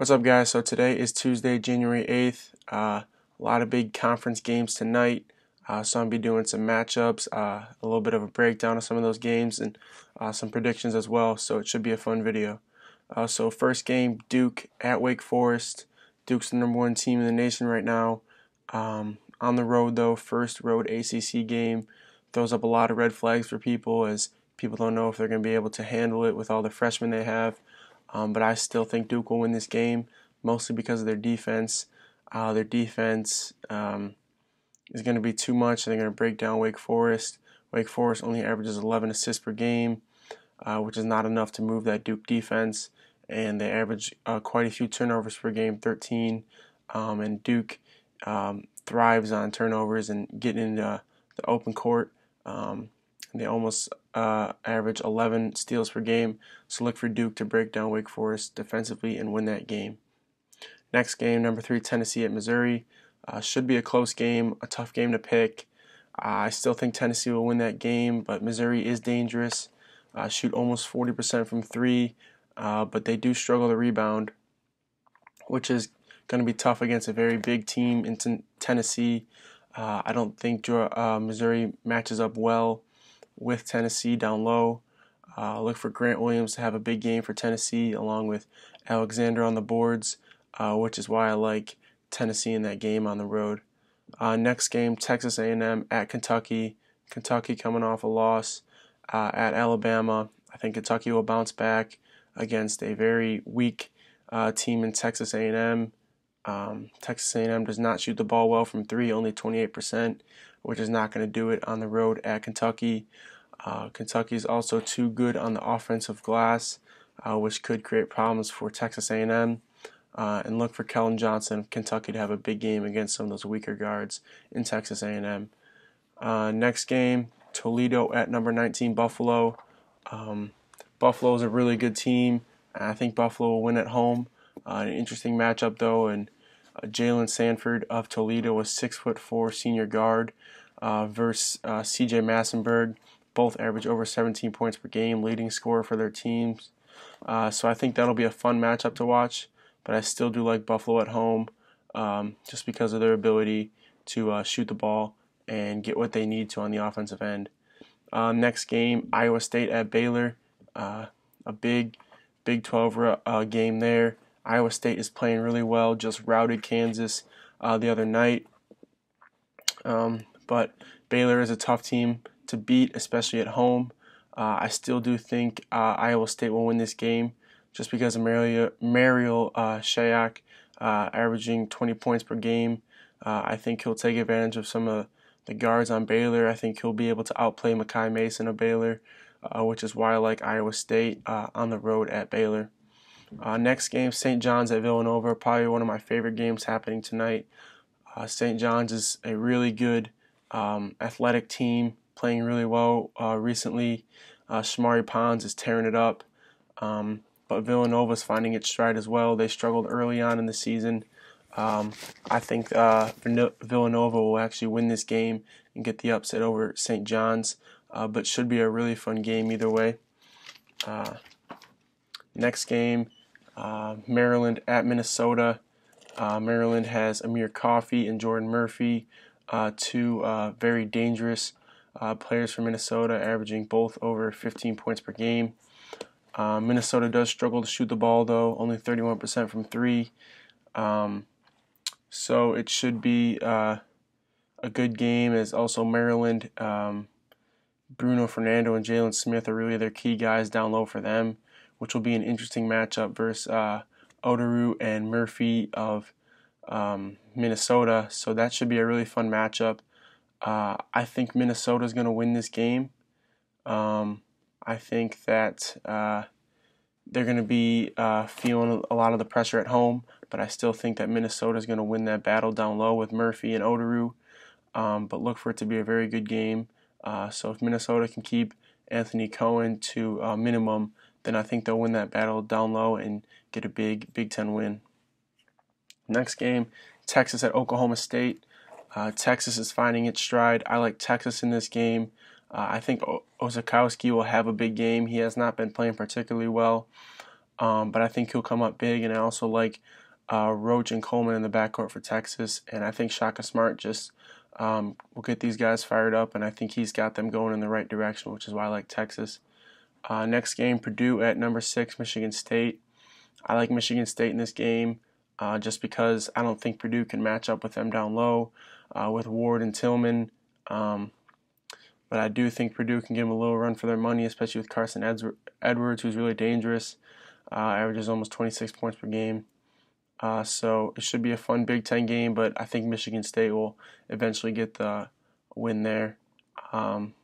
What's up, guys? So today is Tuesday, January 8th. A lot of big conference games tonight. So I'll be doing some matchups, a little bit of a breakdown of some of those games, and some predictions as well. So it should be a fun video. So first game, Duke at Wake Forest. Duke's the #1 team in the nation right now. On the road, though, first road ACC game. Throws up a lot of red flags for people, as people don't know if they're going to be able to handle it with all the freshmen they have. But I still think Duke will win this game, mostly because of their defense. Their defense is going to be too much. They're going to break down Wake Forest. Wake Forest only averages 11 assists per game, which is not enough to move that Duke defense. And they average quite a few turnovers per game, 13. And Duke thrives on turnovers and getting into the open court. They almost average 11 steals per game, so look for Duke to break down Wake Forest defensively and win that game. Next game, #3 Tennessee at Missouri. Should be a close game, a tough game to pick. I still think Tennessee will win that game, but Missouri is dangerous. Shoot almost 40% from three, but they do struggle to rebound, which is going to be tough against a very big team in Tennessee. I don't think Missouri matches up well with Tennessee down low. Look for Grant Williams to have a big game for Tennessee, along with Alexander on the boards, which is why I like Tennessee in that game on the road. Next game, Texas A&M at Kentucky. Kentucky coming off a loss at Alabama. I think Kentucky will bounce back against a very weak team in Texas A&M. Texas A&M does not shoot the ball well from three, only 28%, which is not going to do it on the road at Kentucky. Kentucky is also too good on the offensive glass, which could create problems for Texas A&M. And look for Kellen Johnson of Kentucky to have a big game against some of those weaker guards in Texas A&M. Next game, Toledo at #19 Buffalo. Buffalo is a really good team. I think Buffalo will win at home. An interesting matchup, though, and Jalen Sanford of Toledo, a 6'4" senior guard, versus C.J. Massenberg. Both average over 17 points per game, leading scorer for their teams. So I think that'll be a fun matchup to watch, but I still do like Buffalo at home just because of their ability to shoot the ball and get what they need to on the offensive end. Next game, Iowa State at Baylor. A big Big 12 game there. Iowa State is playing really well, just routed Kansas the other night. But Baylor is a tough team to beat, especially at home. I still do think Iowa State will win this game just because of Mariel Shayok averaging 20 points per game. I think he'll take advantage of some of the guards on Baylor. I think he'll be able to outplay Makai Mason of Baylor, which is why I like Iowa State on the road at Baylor. Next game, St. John's at Villanova, probably one of my favorite games happening tonight. St. John's is a really good athletic team, playing really well recently. Shamari Pons is tearing it up, but Villanova is finding its stride as well. They struggled early on in the season. I think Villanova will actually win this game and get the upset over St. John's, but should be a really fun game either way. Next game, Maryland at Minnesota. Maryland has Amir Coffey and Jordan Murphy, two very dangerous players for Minnesota, averaging both over 15 points per game. Minnesota does struggle to shoot the ball, though, only 31% from three. So it should be a good game, as also Maryland, Bruno Fernando and Jalen Smith are really their key guys down low for them, which will be an interesting matchup versus Odoru and Murphy of Minnesota. So that should be a really fun matchup. I think Minnesota is going to win this game. I think that they're going to be feeling a lot of the pressure at home, but I still think that Minnesota is going to win that battle down low with Murphy and Odoru. But look for it to be a very good game. So if Minnesota can keep Anthony Cohen to a minimum, then I think they'll win that battle down low and get a big Big Ten win. Next game, Texas at Oklahoma State. Texas is finding its stride. I like Texas in this game. I think Osakowski will have a big game. He has not been playing particularly well. but I think he'll come up big, and I also like Roach and Coleman in the backcourt for Texas, and I think Shaka Smart just will get these guys fired up, and I think he's got them going in the right direction, which is why I like Texas. Next game, Purdue at number 6, Michigan State. I like Michigan State in this game just because I don't think Purdue can match up with them down low with Ward and Tillman. But I do think Purdue can give them a little run for their money, especially with Carson Edwards, who's really dangerous. Averages almost 26 points per game. So it should be a fun Big Ten game, but I think Michigan State will eventually get the win there.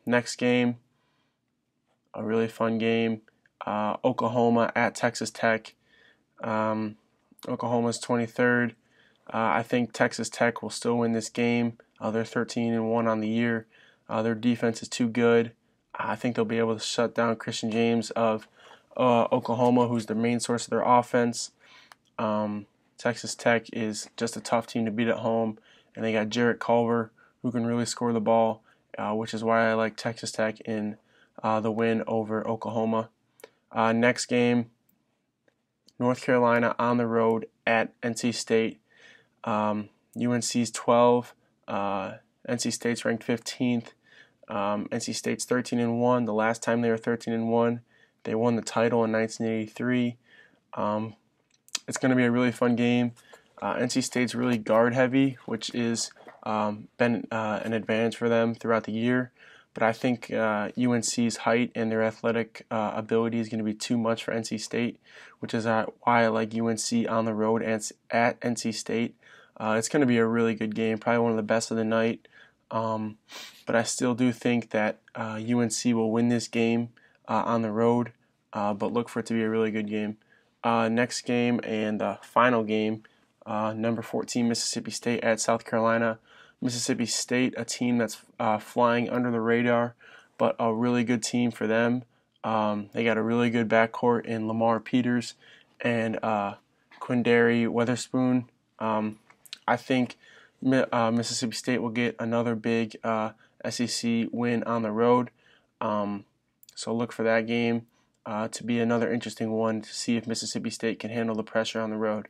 Next game, a really fun game. Oklahoma at Texas Tech. Oklahoma's 23rd. I think Texas Tech will still win this game. They're 13-1 on the year. Their defense is too good. I think they'll be able to shut down Christian James of Oklahoma, who's the main source of their offense. Texas Tech is just a tough team to beat at home, and they got Jarrett Culver, who can really score the ball, which is why I like Texas Tech in the win over Oklahoma. Next game, North Carolina on the road at NC State. UNC's 12. NC State's ranked 15th. NC State's 13-1. The last time they were 13-1, they won the title in 1983. It's going to be a really fun game. NC State's really guard heavy, which is been an advantage for them throughout the year. But I think UNC's height and their athletic ability is going to be too much for NC State, which is why I like UNC on the road at NC State. It's going to be a really good game, probably one of the best of the night. But I still do think that UNC will win this game on the road, but look for it to be a really good game. Next game and final game, number 14 Mississippi State at South Carolina. Mississippi State, a team that's flying under the radar, but a really good team for them. They got a really good backcourt in Lamar Peters and Quindary Weatherspoon. I think Mississippi State will get another big SEC win on the road. So look for that game to be another interesting one to see if Mississippi State can handle the pressure on the road.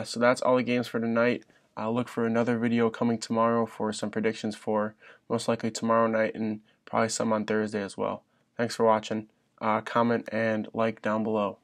So that's all the games for tonight. I'll look for another video coming tomorrow for some predictions for most likely tomorrow night and probably some on Thursday as well. Thanks for watching. Comment and like down below.